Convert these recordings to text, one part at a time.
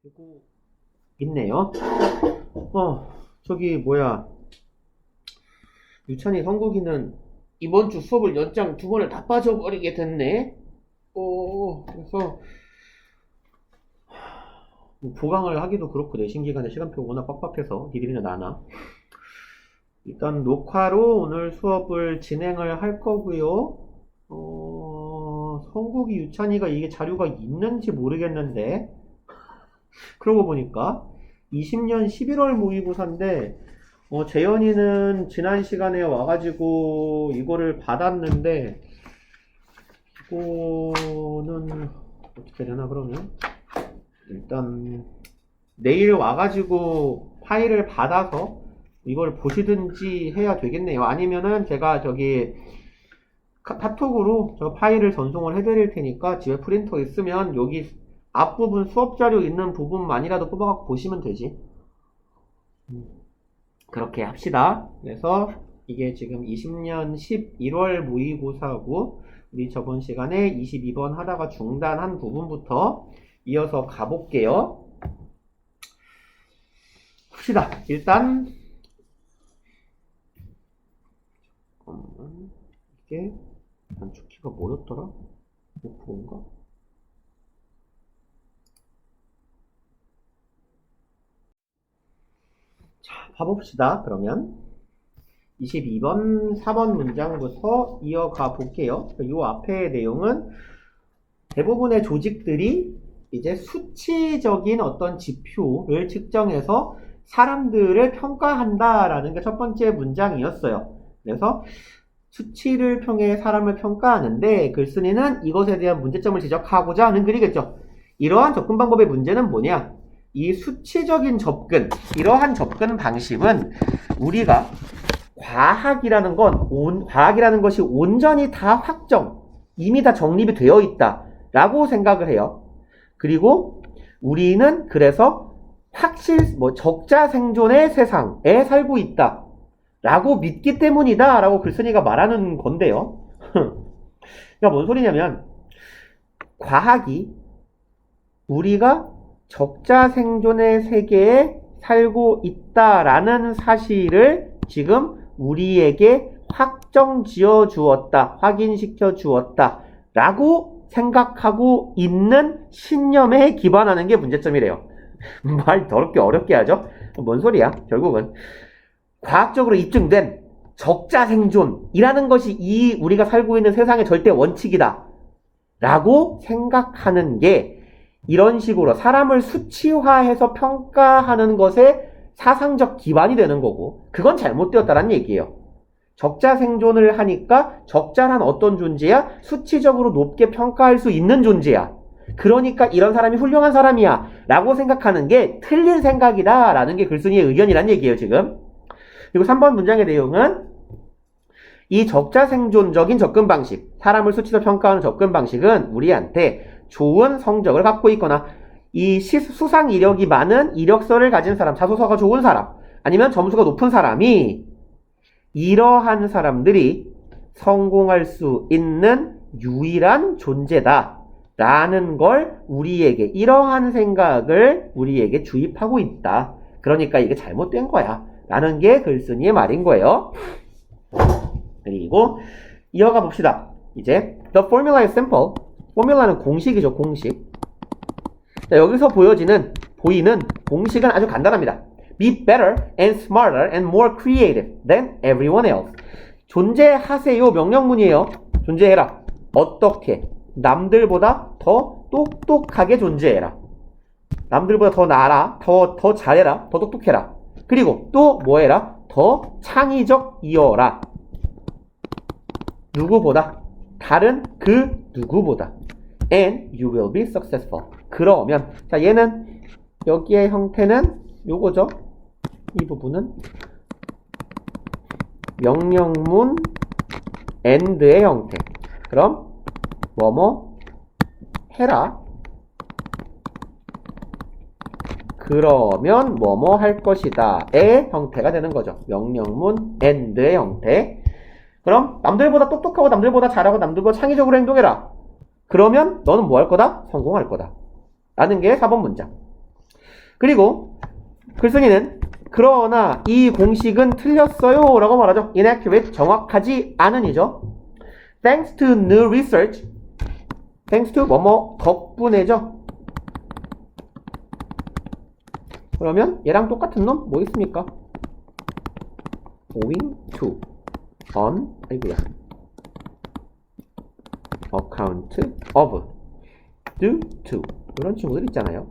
되고 있네요. 저기 뭐야, 유찬이 성국이는 이번 주 수업을 연장 두 번을 다 빠져버리게 됐네. 그래서 뭐 보강을 하기도 그렇고 내신 기간에 시간표가 워낙 빡빡해서 니들이나 나나 일단 녹화로 오늘 수업을 진행을 할 거고요. 성국이 유찬이가 이게 자료가 있는지 모르겠는데, 그러고 보니까 20년 11월 모의고사인데 재현이는 지난 시간에 와가지고 이거를 받았는데, 이거는 어떻게 되나. 그러면 일단 내일 와가지고 파일을 받아서 이걸 보시든지 해야 되겠네요. 아니면은 제가 저기 카톡으로 저 파일을 전송을 해드릴 테니까 집에 프린터 있으면 여기 앞부분 수업자료 있는 부분만이라도 뽑아갖고 보시면 되지. 그렇게 합시다. 그래서 이게 지금 20년 11월 모의고사고, 우리 저번 시간에 22번 하다가 중단한 부분부터 이어서 가볼게요. 봅시다. 일단 이게 단축키가 뭐였더라? F5인가? 자, 봐봅시다. 그러면 22번 4번 문장부터 이어가 볼게요. 이 앞에 내용은 대부분의 조직들이 이제 수치적인 어떤 지표를 측정해서 사람들을 평가한다라는 게 첫 번째 문장이었어요. 그래서 수치를 통해 사람을 평가하는데 글쓴이는 이것에 대한 문제점을 지적하고자 하는 글이겠죠. 이러한 접근 방법의 문제는 뭐냐? 이 수치적인 접근, 이러한 접근 방식은 우리가 과학이라는 것이 온전히 다 확정, 이미 다 정립이 되어 있다 라고 생각을 해요. 그리고 우리는 그래서 적자 생존의 세상에 살고 있다 라고 믿기 때문이다 라고 글쓴이가 말하는 건데요. 그러니까 뭔 소리냐면, 과학이 우리가 적자 생존의 세계에 살고 있다라는 사실을 지금 우리에게 확정 지어 주었다, 확인시켜 주었다 라고 생각하고 있는 신념에 기반하는 게 문제점이래요. 말 더럽게 어렵게 하죠? 뭔 소리야? 결국은 과학적으로 입증된 적자 생존이라는 것이 우리가 살고 있는 세상의 절대 원칙이다 라고 생각하는 게, 이런 식으로 사람을 수치화해서 평가하는 것에 사상적 기반이 되는 거고, 그건 잘못되었다는 얘기예요. 적자 생존을 하니까 적자란 어떤 존재야? 수치적으로 높게 평가할 수 있는 존재야. 그러니까 이런 사람이 훌륭한 사람이야 라고 생각하는 게 틀린 생각이다 라는 게 글쓴이의 의견이란 얘기예요 지금. 그리고 3번 문장의 내용은 이 적자 생존적인 접근 방식, 사람을 수치로 평가하는 접근 방식은 우리한테 좋은 성적을 갖고 있거나 이 수상 이력이 많은 이력서를 가진 사람, 자소서가 좋은 사람, 아니면 점수가 높은 사람이, 이러한 사람들이 성공할 수 있는 유일한 존재다 라는 걸 우리에게, 이러한 생각을 우리에게 주입하고 있다. 그러니까 이게 잘못된 거야 라는 게 글쓴이의 말인 거예요. 그리고 이어가 봅시다. 이제 The formula is simple. 포뮬라는 공식이죠, 공식. 자, 여기서 보이는 공식은 아주 간단합니다. Be better and smarter and more creative than everyone else. 존재하세요 명령문이에요. 존재해라. 어떻게? 남들보다 더 똑똑하게 존재해라. 남들보다 더 나아라. 더 잘해라. 더 똑똑해라. 그리고 또 뭐해라? 더 창의적이어라. 누구보다, 다른 그 누구보다. And you will be successful. 그러면, 자, 얘는 여기의 형태는 요거죠. 이 부분은 명령문 and의 형태. 그럼 뭐뭐 해라. 그러면 뭐뭐 할 것이다의 형태가 되는 거죠. 명령문 and의 형태. 그럼 남들보다 똑똑하고 남들보다 잘하고 남들보다 창의적으로 행동해라. 그러면 너는 뭐 할 거다? 성공할 거다 라는 게 4번 문장. 그리고 글쓴이는 그러나 이 공식은 틀렸어요 라고 말하죠. inaccurate, 정확하지 않은이죠. Thanks to new research, thanks to 뭐뭐 덕분에죠. 그러면 얘랑 똑같은 놈 뭐 있습니까? owing to, on, 아이고야, account of, due to 이런 친구들 있잖아요.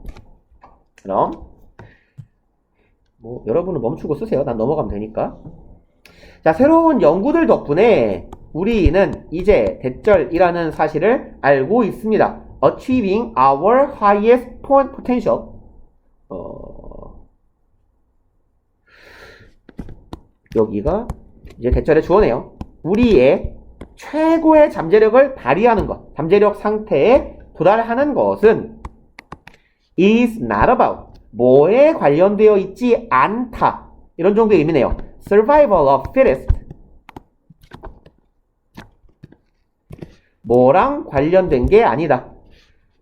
그럼 뭐 여러분은 멈추고 쓰세요. 난 넘어가면 되니까. 자, 새로운 연구들 덕분에 우리는 이제 대절이라는 사실을 알고 있습니다. Achieving our highest potential. 여기가 이제 대절의 주어네요. 우리의 최고의 잠재력을 발휘하는 것, 잠재력 상태에 도달하는 것은 is not about, 뭐에 관련되어 있지 않다. 이런 정도의 의미네요. Survival of fittest. 뭐랑 관련된 게 아니다.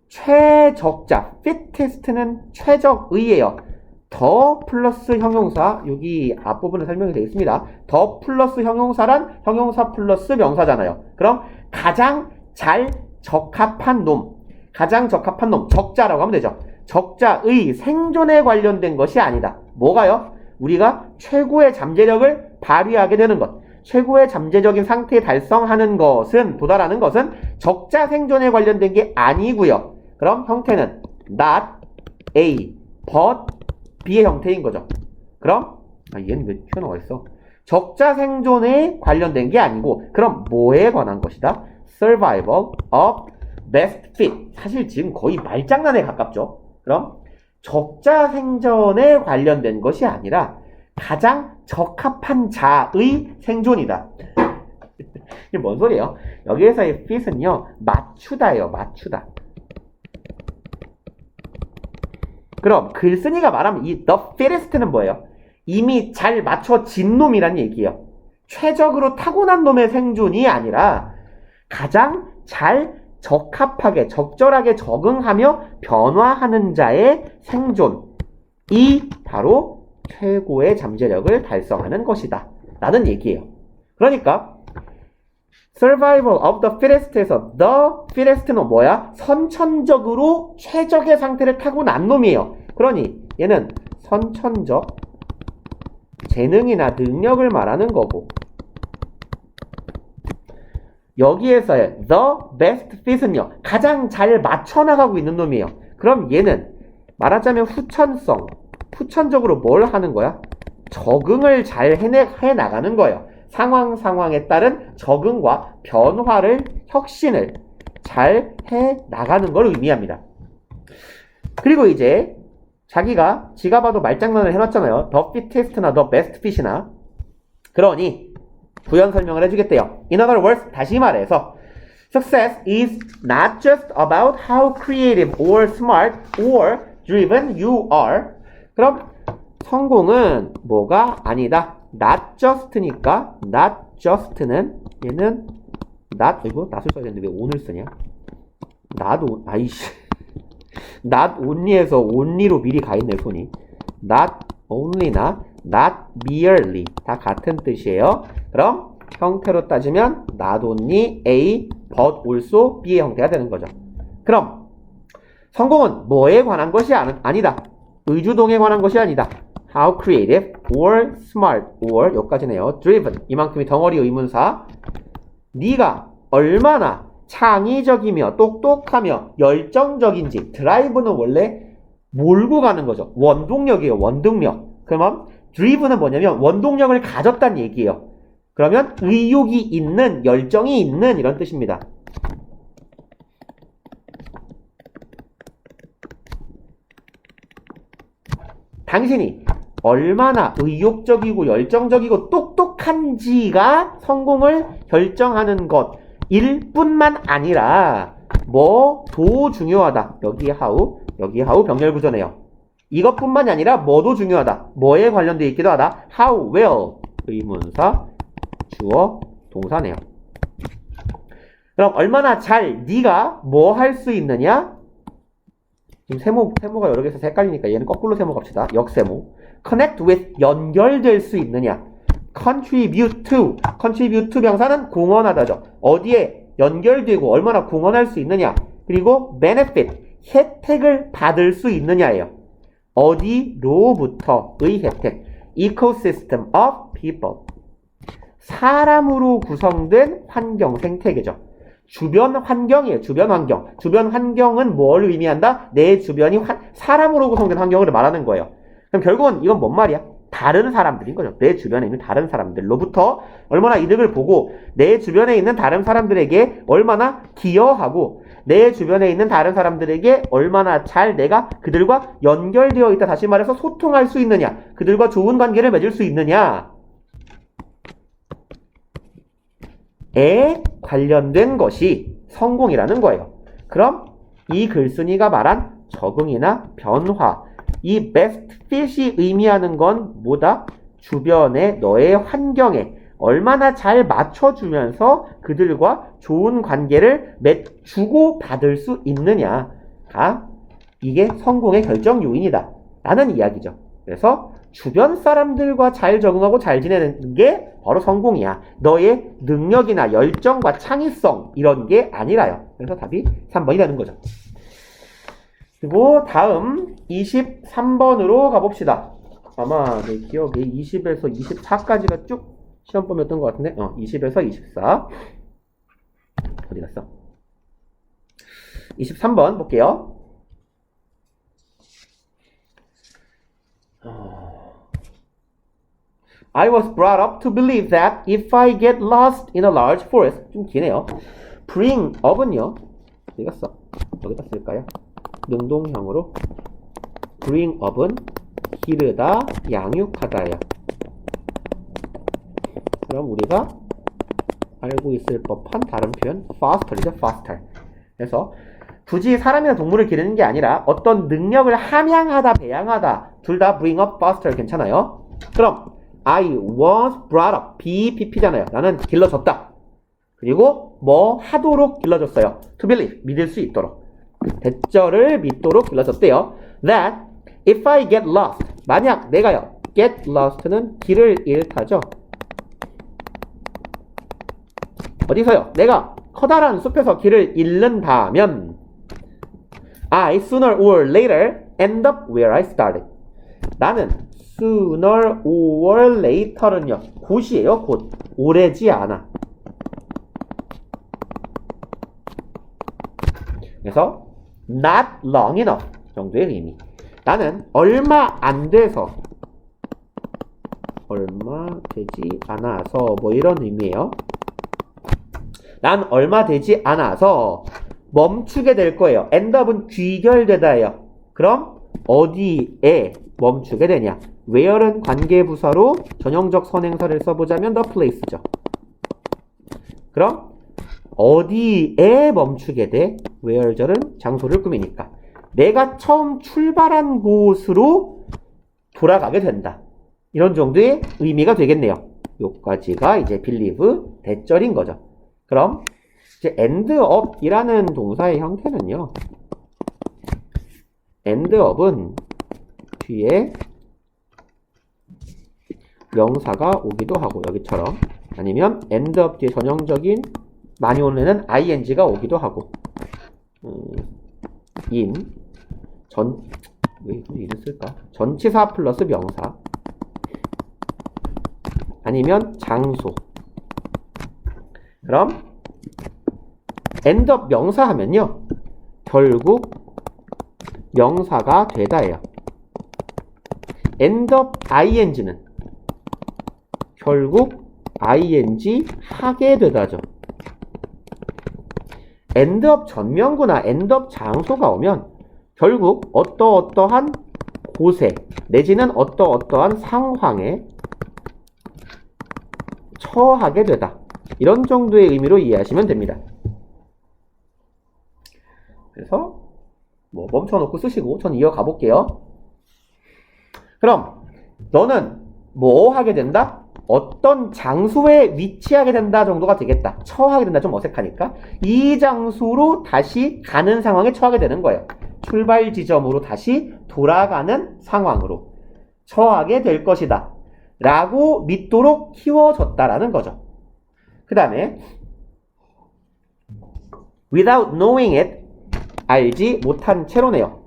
최적자, fittest는 최적의예요. 더 플러스 형용사, 여기 앞부분에 설명이 되어 있습니다. 더 플러스 형용사란 형용사 플러스 명사잖아요. 그럼 가장 잘 적합한 놈, 가장 적합한 놈, 적자라고 하면 되죠. 적자의 생존에 관련된 것이 아니다. 뭐가요? 우리가 최고의 잠재력을 발휘하게 되는 것, 최고의 잠재적인 상태에 달성하는 것은, 도달하는 것은 적자 생존에 관련된 게 아니고요. 그럼 형태는 not A, but B의 형태인 거죠. 그럼 얘는 왜 튀어나와 있어? 적자 생존에 관련된 게 아니고, 그럼 뭐에 관한 것이다? Survival of best fit. 사실 지금 거의 말장난에 가깝죠. 그럼 적자 생존에 관련된 것이 아니라 가장 적합한 자의 생존이다. 이게 뭔 소리예요? 여기에서의 fit은요, 맞추다예요. 맞추다. 그럼 글쓴이가 말하면 이 the fittest는 뭐예요? 이미 잘 맞춰진 놈이란 얘기예요. 최적으로 타고난 놈의 생존이 아니라 가장 잘 적합하게, 적절하게 적응하며 변화하는 자의 생존이 바로 최고의 잠재력을 달성하는 것이다 라는 얘기예요. 그러니까 Survival of the fittest에서 the fittest는 뭐야? 선천적으로 최적의 상태를 타고난 놈이에요. 그러니 얘는 선천적 재능이나 능력을 말하는 거고, 여기에서의 the best fit은요, 가장 잘 맞춰나가고 있는 놈이에요. 그럼 얘는 말하자면 후천성, 후천적으로 뭘 하는 거야? 적응을 잘 해나가는 거예요. 상황에 따른 적응과 변화를, 혁신을 잘 해나가는 걸 의미합니다. 그리고 이제 자기가 지가 봐도 말장난을 해놨잖아요. The fittest나 the best fit이나. 그러니 부연 설명을 해주겠대요. In other words, 다시 말해서 Success is not just about how creative or smart or driven you are. 그럼 성공은 뭐가 아니다. Not just니까 not just는 얘는 not, 이거 not을 써야 되는데 왜 on을 쓰냐? not, 아이씨, not only에서 only로 미리 가 있네 손이. Not only나 not merely 다 같은 뜻이에요. 그럼 형태로 따지면 not only A, but also B의 형태가 되는 거죠. 그럼 성공은 뭐에 관한 것이 아니다. 의주동에 관한 것이 아니다. How creative or smart or 여기까지네요. driven 이만큼이 덩어리 의문사. 네가 얼마나 창의적이며 똑똑하며 열정적인지. drive는 원래 몰고 가는 거죠. 원동력이에요. 원동력. 그러면 driven은 뭐냐면 원동력을 가졌다는 얘기예요. 그러면 의욕이 있는, 열정이 있는 이런 뜻입니다. 당신이 얼마나 의욕적이고 열정적이고 똑똑한지가 성공을 결정하는 것일 뿐만 아니라 뭐도 중요하다. 여기 how 병렬구조네요. 이것뿐만이 아니라 뭐도 중요하다. 뭐에 관련되어 있기도 하다. how well 의문사 주어 동사네요. 그럼 얼마나 잘 네가 뭐 할 수 있느냐? 지금 세모가 여러 개 있어서 헷갈리니까 얘는 거꾸로 세모 갑시다. 역세모. connect with, 연결될 수 있느냐. contribute to 명사는 공헌하다죠. 어디에 연결되고 얼마나 공헌할 수 있느냐. 그리고 benefit, 혜택을 받을 수 있느냐예요. 어디로부터의 혜택. ecosystem of people. 사람으로 구성된 환경, 생태계죠. 주변 환경이에요. 주변 환경. 주변 환경은 뭘 의미한다? 내 주변이 사람으로 구성된 환경을 말하는 거예요. 그럼 결국은 이건 뭔 말이야? 다른 사람들인 거죠. 내 주변에 있는 다른 사람들로부터 얼마나 이득을 보고 내 주변에 있는 다른 사람들에게 얼마나 기여하고 내 주변에 있는 다른 사람들에게 얼마나 잘 내가 그들과 연결되어 있다. 다시 말해서 소통할 수 있느냐. 그들과 좋은 관계를 맺을 수 있느냐. 에 관련된 것이 성공이라는 거예요. 그럼 이 글쓴이가 말한 적응이나 변화, 이 best fit이 의미하는 건 뭐다? 주변에 너의 환경에 얼마나 잘 맞춰주면서 그들과 좋은 관계를 주고 받을 수 있느냐가 이게 성공의 결정 요인이다 라는 이야기죠. 그래서 주변 사람들과 잘 적응하고 잘 지내는 게 바로 성공이야. 너의 능력이나 열정과 창의성 이런 게 아니라요. 그래서 답이 3번이 되는 거죠. 그리고 다음 23번으로 가봅시다. 아마 내 기억에 20에서 24까지가 쭉 시험범위였던 것 같은데 20에서 24 어디 갔어? 23번 볼게요. I was brought up to believe that if I get lost in a large forest 좀 기네요. bring up은요 어디 갔어? 여기다 쓸까요? 능동형으로 bring up은 기르다, 양육하다예요. 그럼 우리가 알고 있을 법한 다른 표현 foster이죠. foster. 그래서 굳이 사람이나 동물을 기르는 게 아니라 어떤 능력을 함양하다, 배양하다 둘 다 bring up, foster 괜찮아요. 그럼 I was brought up. BPP잖아요. 나는 길러졌다. 그리고 뭐 하도록 길러졌어요. To believe. 믿을 수 있도록. 대절을 믿도록 길러졌대요. That if I get lost. 만약 내가요. get lost는 길을 잃다죠. 어디서요? 내가 커다란 숲에서 길을 잃는다면 I sooner or later end up where I started. 나는 sooner or later는요. 곧이에요. 곧. 오래지 않아. 그래서 not long enough 정도의 의미. 나는 얼마 안 돼서 얼마 되지 않아서 뭐 이런 의미예요. 난 얼마 되지 않아서 멈추게 될 거예요. end up은 귀결되다예요. 그럼 어디에 멈추게 되냐? where는 관계부사로 전형적 선행사를 써보자면 the place죠. 그럼 어디에 멈추게 돼? where절은 장소를 꾸미니까 내가 처음 출발한 곳으로 돌아가게 된다. 이런 정도의 의미가 되겠네요. 요까지가 이제 believe 대절인 거죠. 그럼 이제 end up이라는 동사의 형태는요. end up은 뒤에 명사가 오기도 하고 여기처럼 아니면 end up 뒤에 전형적인 많이 오는 애는 ing가 오기도 하고 왜 인을 쓸까? 전치사 플러스 명사 아니면 장소. 그럼 end up 명사 하면요 결국 명사가 되다예요. end up ing는 결국 ing 하게 되다죠. end up 전명구나 end up 장소가 오면 결국 어떠어떠한 곳에 내지는 어떠어떠한 상황에 처하게 되다. 이런 정도의 의미로 이해하시면 됩니다. 그래서 뭐 멈춰놓고 쓰시고 전 이어가 볼게요. 그럼 너는 뭐 하게 된다? 어떤 장소에 위치하게 된다 정도가 되겠다. 처하게 된다 좀 어색하니까 이 장소로 다시 가는 상황에 처하게 되는 거예요. 출발 지점으로 다시 돌아가는 상황으로 처하게 될 것이다 라고 믿도록 키워졌다라는 거죠. 그 다음에 without knowing it, 알지 못한 채로네요.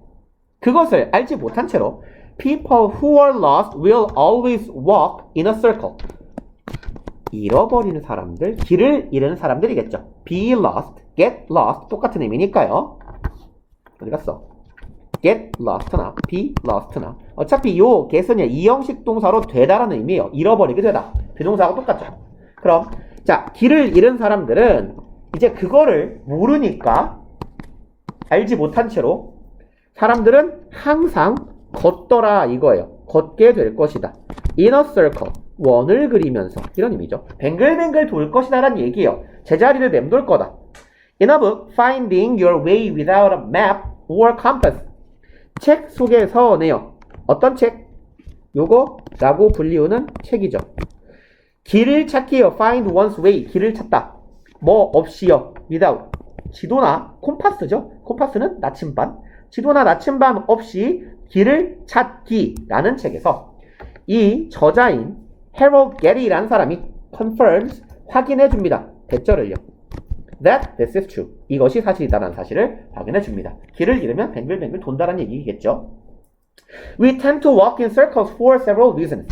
그것을 알지 못한 채로 people who are lost will always walk in a circle. 잃어버리는 사람들, 길을 잃은 사람들이겠죠. be lost, get lost 똑같은 의미니까요. 어디 갔어? get lost나 be lost나 어차피 요 get은요 이형식 동사로 되다라는 의미예요. 잃어버리게 되다. 비동사하고 똑같죠. 그럼 자, 길을 잃은 사람들은 이제 그거를 모르니까 알지 못한 채로 사람들은 항상 걷더라 이거예요. 걷게 될 것이다. in a circle, 원을 그리면서 이런 의미죠. 뱅글뱅글 돌 것이다 라는 얘기예요. 제자리를 맴돌 거다. In a book, finding your way without a map or compass. 책 속에서네요. 어떤 책? 요거라고 불리우는 책이죠. 길을 찾기요. find one's way. 길을 찾다. 뭐 없이요. without. 지도나 콤파스죠. 콤파스는 나침반. 지도나 나침반 없이 길을 찾기라는 책에서 이 저자인 Harold Getty라는 사람이 confirms, 확인해 줍니다. 대절을요. That this is true. 이것이 사실이다라는 사실을 확인해 줍니다. 길을 잃으면 뱅글뱅글 돈다라는 얘기겠죠. We tend to walk in circles for several reasons.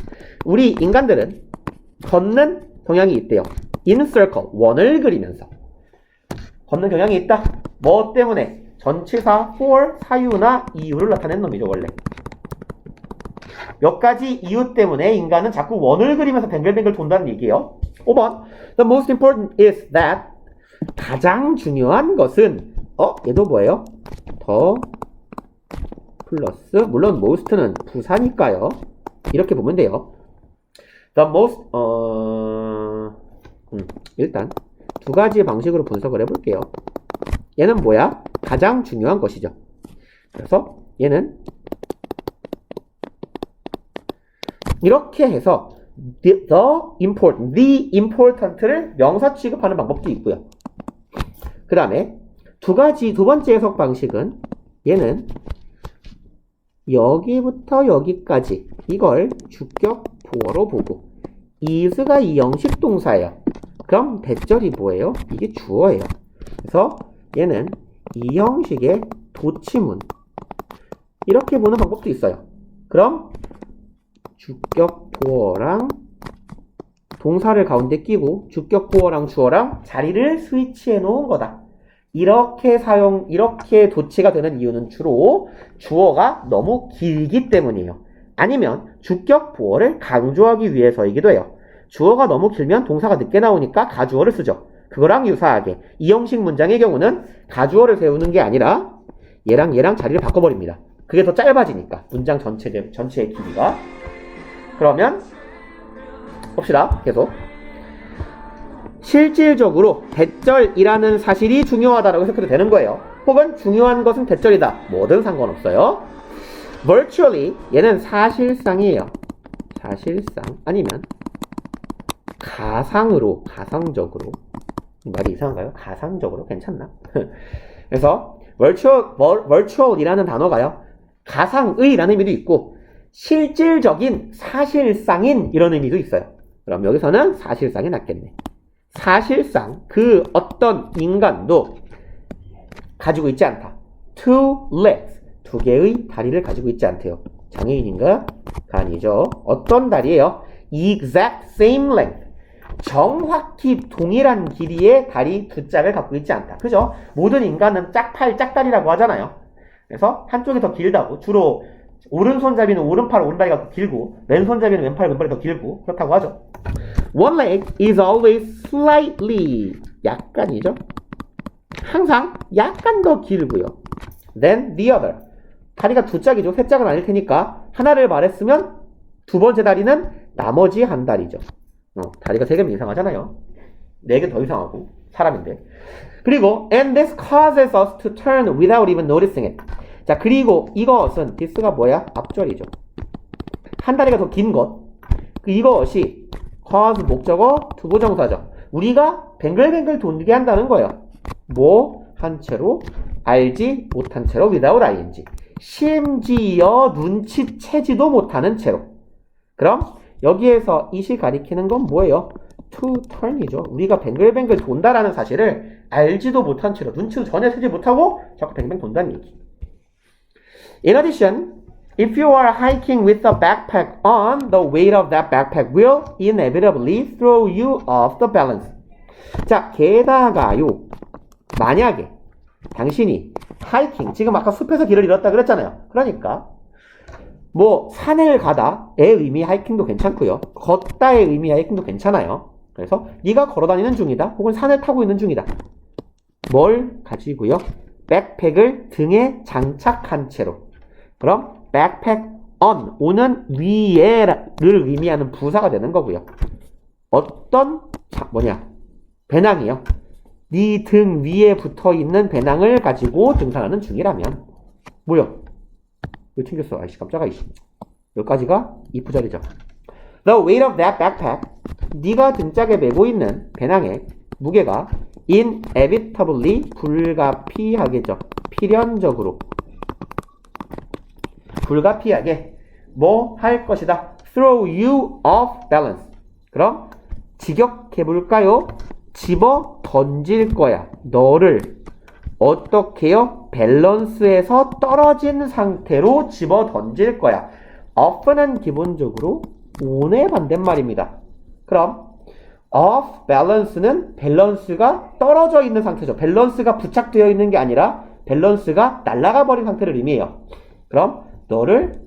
우리 인간들은 걷는 경향이 있대요. In circle, 원을 그리면서. 걷는 경향이 있다. 뭐 때문에? 전치사 for, 사유나 이유를 나타낸 놈이죠, 원래. 몇 가지 이유 때문에 인간은 자꾸 원을 그리면서 뱅글뱅글 돈다는 얘기예요. 5번. The most important is that. 가장 중요한 것은 얘도 뭐예요? 더 플러스 물론 most는 부사니까요. 이렇게 보면 돼요. The most 일단 두 가지 방식으로 분석을 해볼게요. 얘는 뭐야? 가장 중요한 것이죠. 그래서 얘는 이렇게 해서 the important를 명사 취급하는 방법도 있고요. 그 다음에 두 번째 해석 방식은 얘는 여기부터 여기까지 이걸 주격 보어로 보고 is가 이 형식 동사예요. 그럼 대절이 뭐예요? 이게 주어예요. 그래서 얘는 이 형식의 도치문 이렇게 보는 방법도 있어요. 그럼 주격 보어랑 동사를 가운데 끼고 주격 보어랑 주어랑 자리를 스위치해 놓은 거다. 이렇게 도치가 되는 이유는 주로 주어가 너무 길기 때문이에요. 아니면 주격 보어를 강조하기 위해서이기도 해요. 주어가 너무 길면 동사가 늦게 나오니까 가주어를 쓰죠. 그거랑 유사하게 이 형식 문장의 경우는 가주어를 세우는 게 아니라 얘랑 자리를 바꿔버립니다. 그게 더 짧아지니까 문장 전체의 길이가. 그러면 봅시다. 계속. 실질적으로 대절이라는 사실이 중요하다라고 해석해도 되는 거예요. 혹은 중요한 것은 대절이다. 뭐든 상관없어요. virtually 얘는 사실상이에요. 사실상 아니면 가상적으로 말이 이상한가요? 가상적으로 괜찮나? 그래서 virtual이라는 단어가요. 가상의라는 의미도 있고 실질적인 사실상인 이런 의미도 있어요. 그럼 여기서는 사실상이 낫겠네. 사실상 그 어떤 인간도 가지고 있지 않다. Two legs, 두 개의 다리를 가지고 있지 않대요. 장애인인가? 아니죠. 어떤 다리예요? Exact same length, 정확히 동일한 길이의 다리 두 짝을 갖고 있지 않다. 그죠? 모든 인간은 짝팔, 짝다리라고 하잖아요. 그래서 한쪽이 더 길다고. 주로 오른손잡이는 오른팔, 오른다리가 더 길고 왼손잡이는 왼팔, 왼발이 더 길고 그렇다고 하죠. One leg is always slightly, 약간이죠. 항상 약간 더 길고요. Then the other, 다리가 두 짝이죠. 세 짝은 아닐 테니까 하나를 말했으면 두 번째 다리는 나머지 한 다리죠. 다리가 세 개면 이상하잖아요. 네 개 더 이상하고 사람인데. 그리고 and this causes us to turn without even noticing it. 자, 그리고 이것은 this가 뭐야? 앞절이죠. 한 다리가 더 긴 것. 이것이 cause 목적어 투부정사죠. 우리가 뱅글뱅글 돌게 한다는 거예요. 뭐 한 채로 알지 못한 채로 without ing. 심지어 눈치채지도 못하는 채로. 그럼 여기에서 it이 가리키는 건 뭐예요? to turn이죠. 우리가 뱅글뱅글 돈다라는 사실을 알지도 못한 채로 눈치도 전혀 채지 못하고 자꾸 뱅뱅 돈다는 얘기. In addition, if you are hiking with a backpack on, the weight of that backpack will inevitably throw you off the balance. 자, 게다가요. 만약에 당신이 하이킹, 지금 아까 숲에서 길을 잃었다 그랬잖아요. 그러니까 뭐 산을 가다의 의미 하이킹도 괜찮고요. 걷다의 의미 하이킹도 괜찮아요. 그래서 네가 걸어다니는 중이다. 혹은 산을 타고 있는 중이다. 뭘 가지고요? 백팩을 등에 장착한 채로. 그럼 백팩 on, 오는 위에를 의미하는 부사가 되는 거고요. 어떤 배낭이요. 네 등 위에 붙어있는 배낭을 가지고 등산하는 중이라면 뭐야? 왜 튕겼어? 아이씨 깜짝아 이씨. 여기까지가 if 자리죠. The weight of that backpack, 네가 등짝에 메고 있는 배낭의 무게가 inevitably, 불가피하게죠. 필연적으로 불가피하게 뭐 할 것이다. throw you off balance. 그럼 직역해볼까요? 집어 던질 거야. 너를 어떻게요? 밸런스에서 떨어진 상태로 집어 던질 거야. off는 기본적으로 on의 반대말입니다. 그럼 off balance는 밸런스가 떨어져 있는 상태죠. 밸런스가 부착되어 있는 게 아니라 밸런스가 날아가 버린 상태를 의미해요. 그럼 너를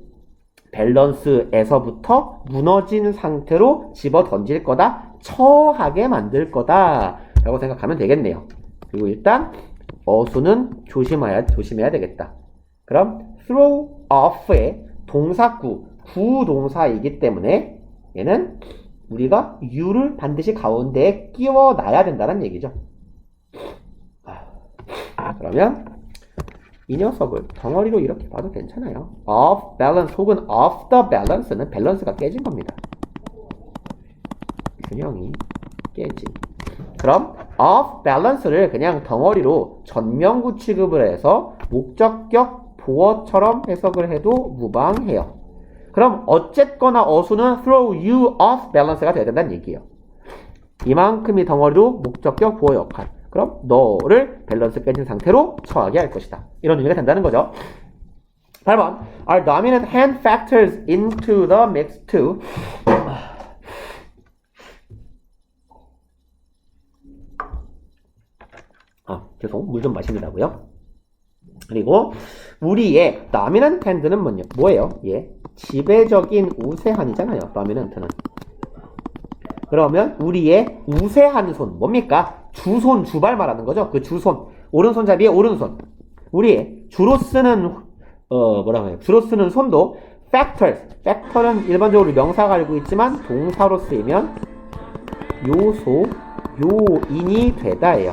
밸런스에서부터 무너진 상태로 집어 던질 거다. 처하게 만들 거다. 라고 생각하면 되겠네요. 그리고 일단 어수는 조심해야 되겠다. 그럼 throw off의 동사구, 구동사이기 때문에 얘는 우리가 you를 반드시 가운데에 끼워 놔야 된다는 얘기죠. 그러면 이 녀석을 덩어리로 이렇게 봐도 괜찮아요. off balance 혹은 off the balance는 밸런스가 깨진 겁니다. 균형이 깨진. 그럼 off balance를 그냥 덩어리로 전명구 취급을 해서 목적격 보어처럼 해석을 해도 무방해요. 그럼 어쨌거나 어수는 throw you off balance가 돼야 된다는 얘기예요. 이만큼이 덩어리로 목적격 보어 역할. 그럼 너를 밸런스 깨진 상태로 처하게 할 것이다. 이런 의미가 된다는 거죠. 8번. Are dominant hand factors into the mix too? 물 좀 마십니다고요. 그리고 우리의 dominant hand는 뭐예요? 예, 지배적인 우세한이잖아요. dominant는. 그러면 우리의 우세한 손 뭡니까? 주손, 주발 말하는 거죠. 그 주손, 오른손잡이의 오른손. 우리의 주로 쓰는 주로 쓰는 손도 factors. factor는 일반적으로 명사가 알고 있지만 동사로 쓰이면 요소, 요인이 되다예요.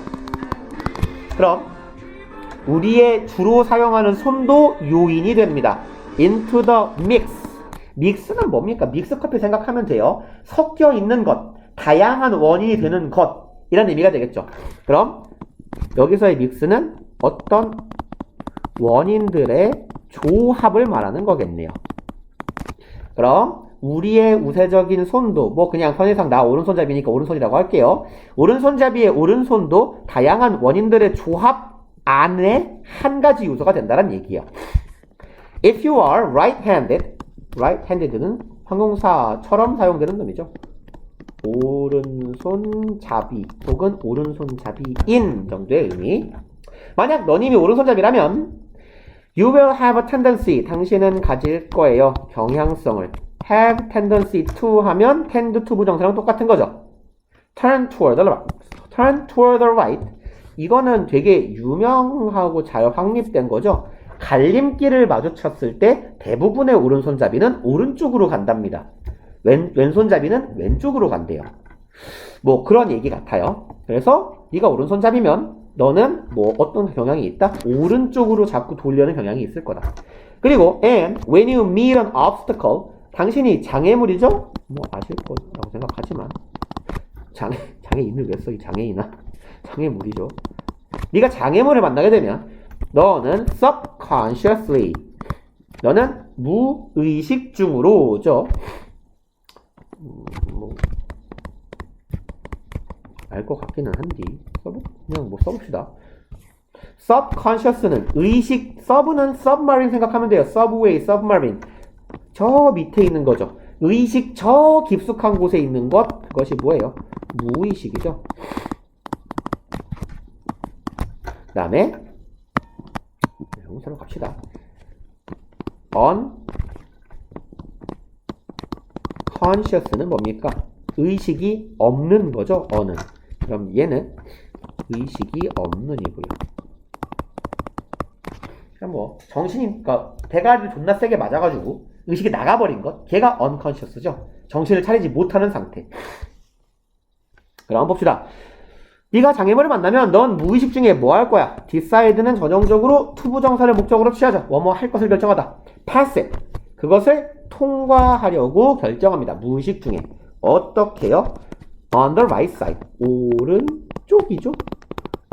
그럼 우리의 주로 사용하는 손도 요인이 됩니다. into the mix. 믹스는 뭡니까? 믹스 커피 생각하면 돼요. 섞여 있는 것, 다양한 원인이 되는 것, 이런 의미가 되겠죠. 그럼 여기서의 믹스는 어떤 원인들의 조합을 말하는 거겠네요. 그럼 우리의 우세적인 손도 뭐 그냥 선의상 나 오른손잡이니까 오른손이라고 할게요. 오른손잡이의 오른손도 다양한 원인들의 조합 안에 한 가지 요소가 된다는 얘기예요. If you are right-handed, right-handed는 형용사처럼 사용되는 놈이죠. 오른손잡이 혹은 오른손잡이인 정도의 의미. 만약 너님이 오른손잡이라면 You will have a tendency, 당신은 가질 거예요. 경향성을. have tendency to 하면 tend to 부정사랑 똑같은 거죠. turn toward the right. turn toward the right. 이거는 되게 유명하고 잘 확립된 거죠. 갈림길을 마주쳤을 때 대부분의 오른손잡이는 오른쪽으로 간답니다. 왼손잡이는 왼쪽으로 간대요. 뭐 그런 얘기 같아요. 그래서 네가 오른손잡이면 너는 뭐 어떤 경향이 있다? 오른쪽으로 자꾸 돌려는 경향이 있을 거다. 그리고 and when you meet an obstacle, 당신이 장애물이죠? 뭐 아실 거라고 생각하지만 장애인을 왜 써? 이 장애인아. 장애물이죠. 네가 장애물을 만나게 되면 너는 subconsciously. 너는 무의식 중으로죠. 알 것 같기는 한데 그냥 써봅시다. subconscious는 의식, sub는 submarine 생각하면 돼요. subway, submarine. 저 밑에 있는 거죠. 의식 저 깊숙한 곳에 있는 것, 그것이 뭐예요? 무의식이죠. 그 다음에 명사로 갑시다. unconscious는 뭡니까? 의식이 없는 거죠. 어는. 그럼 얘는 의식이 없는이고요. 그럼 뭐 정신이, 그러니까 대가리를 존나 세게 맞아가지고 의식이 나가버린 것, 걔가 unconscious죠. 정신을 차리지 못하는 상태. 그럼 봅시다. 네가 장애물을 만나면 넌 무의식 중에 뭐 할 거야? decide는 전형적으로 투부정사를 목적으로 취하죠. 뭐뭐 할 것을 결정하다. passive, 그것을 통과하려고 결정합니다. 무의식 중에. 어떻게요? on the right side, 오른쪽이죠.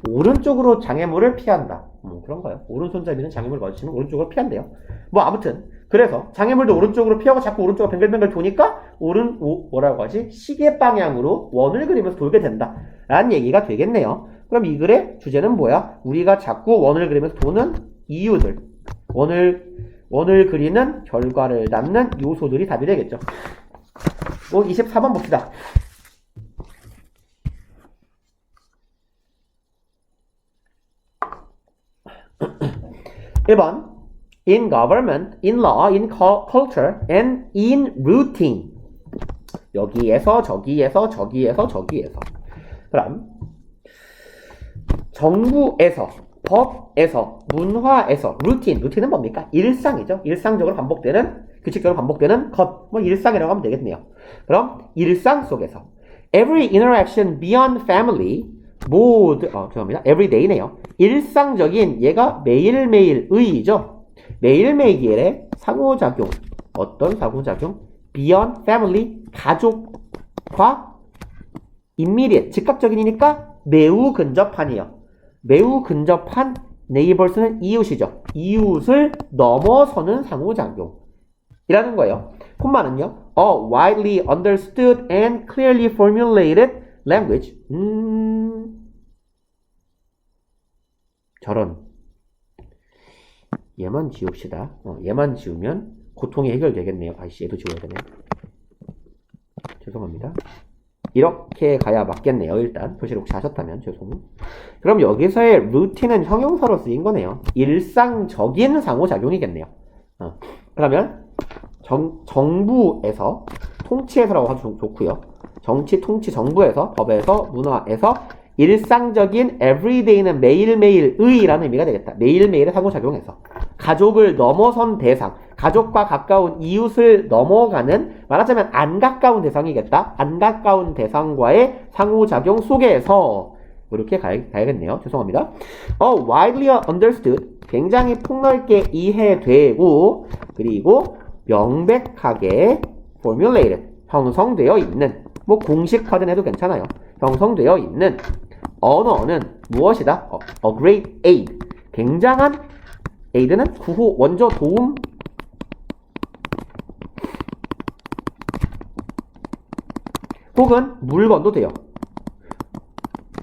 오른쪽으로 장애물을 피한다. 그런 거예요. 오른손잡이는 장애물을 마주치면 오른쪽으로 피한대요. 뭐 아무튼 그래서 장애물도 오른쪽으로 피하고 자꾸 오른쪽으로 뱅글뱅글 도니까 뭐라고 하지? 시계 방향으로 원을 그리면서 돌게 된다 라는 얘기가 되겠네요. 그럼 이 글의 주제는 뭐야? 우리가 자꾸 원을 그리면서 도는 이유들, 원을 그리는 결과를 낳는 요소들이 답이 되겠죠. 24번 봅시다. 1번 in government, in law, in culture, and in routine. 여기에서 저기에서 저기에서 저기에서. 그럼 정부에서, 법에서, 문화에서, 루틴은 뭡니까? 일상이죠. 일상적으로 반복되는, 규칙적으로 반복되는 것, 뭐 일상이라고 하면 되겠네요. 그럼 일상 속에서 every interaction beyond family, 죄송합니다. everyday네요. 일상적인, 얘가 매일매일의이죠. 매일매일의 상호작용. 어떤 상호작용? beyond family, 가족과 immediate, 즉각적인이니까 매우 근접한이요. 매우 근접한 neighbors는 이웃이죠. 이웃을 넘어서는 상호작용 이라는 거예요. 콤마는요. A widely understood and clearly formulated language. 저런. 얘만 지웁시다. 얘만 지우면 고통이 해결되겠네요. 아이씨, 얘도 지워야 되네. 죄송합니다. 이렇게 가야 맞겠네요. 일단 표시를 혹시 하셨다면 죄송. 그럼 여기서의 루틴은 형용사로 쓰인 거네요. 일상적인 상호작용이겠네요. 그러면 정부에서, 통치에서라고 하면 좋고요. 정치, 통치, 정부에서, 법에서, 문화에서 일상적인 everyday는 매일매일의라는 의미가 되겠다. 매일매일의 상호작용에서 가족을 넘어선 대상, 가족과 가까운 이웃을 넘어가는, 말하자면 안 가까운 대상이겠다. 안 가까운 대상과의 상호작용 속에서 이렇게 가야겠네요. 죄송합니다. widely understood, 굉장히 폭넓게 이해되고, 그리고 명백하게 formulated, 형성되어 있는, 뭐 공식화된 해도 괜찮아요. 형성되어 있는 언어는 무엇이다? A great aid, 굉장한, aid는 구호, 원조, 도움, 혹은 물건도 돼요.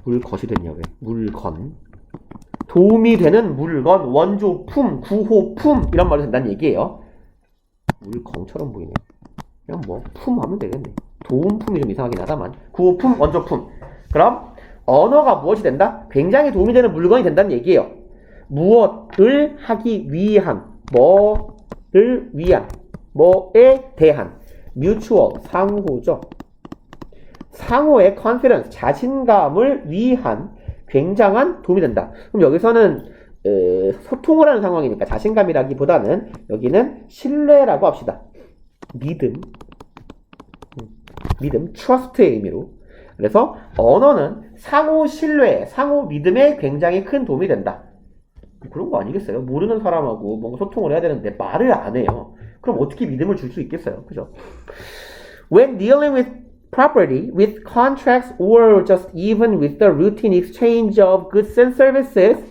물것이 됐냐 왜? 물건, 도움이 되는 물건, 원조, 품, 구호, 품 이런 말도 된다는 얘기예요. 물건처럼 보이네. 그냥 뭐 품 하면 되겠네. 도움품이 좀 이상하긴 하다만 구호품, 원조품. 그럼 언어가 무엇이 된다? 굉장히 도움이 되는 물건이 된다는 얘기예요. 무엇을 하기 위한, 뭐를 위한, 뭐에 대한, mutual, 상호죠. 상호의 confidence, 자신감을 위한 굉장한 도움이 된다. 그럼 여기서는 소통을 하는 상황이니까 자신감이라기보다는 여기는 신뢰라고 합시다. 믿음, trust의 의미로. 그래서 언어는 상호 신뢰, 상호 믿음에 굉장히 큰 도움이 된다. 그런 거 아니겠어요? 모르는 사람하고 뭔가 소통을 해야 되는데 말을 안 해요. 그럼 어떻게 믿음을 줄 수 있겠어요? 그죠? When dealing with property, with contracts, or just even with the routine exchange of goods and services,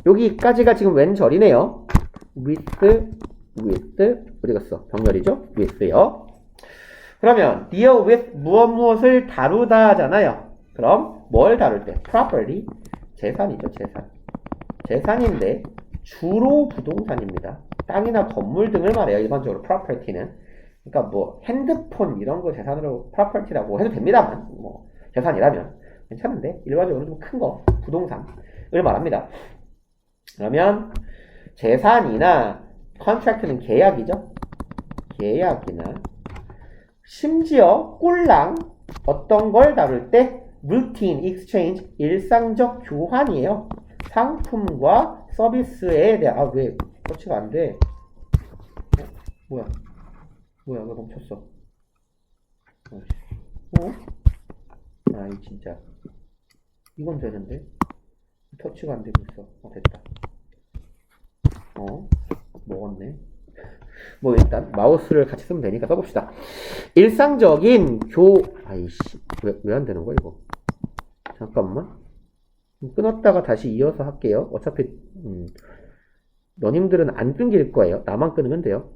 여기까지가 지금 왼절이네요. with, 어디 갔어? 병렬이죠? with요. 그러면 deal with 무엇을 다루다 하잖아요. 그럼 뭘 다룰 때? property, 재산이죠, 재산. 재산인데 주로 부동산입니다. 땅이나 건물 등을 말해요. 일반적으로 property는. 그러니까 뭐 핸드폰 이런 거 재산으로 property라고 해도 됩니다만 뭐 재산이라면 괜찮은데 일반적으로 좀 큰 거 부동산을 말합니다. 그러면 재산이나 contract는 계약이죠. 계약이나 심지어 꼴랑 어떤 걸 다룰 때 routine exchange 일상적 교환이에요. 상품과 서비스에 대한 왜 터치가 안 돼? 뭐야 왜 멈췄어? 아이 진짜 이건 되는데 터치가 안 되고 있어. 됐다. 먹었네. 뭐 일단 마우스를 같이 쓰면 되니까 써봅시다. 일상적인 아이씨 왜 안 되는 거야 이거? 잠깐만. 끊었다가 다시 이어서 할게요. 어차피 너님들은 안 끊길 거예요. 나만 끊으면 돼요.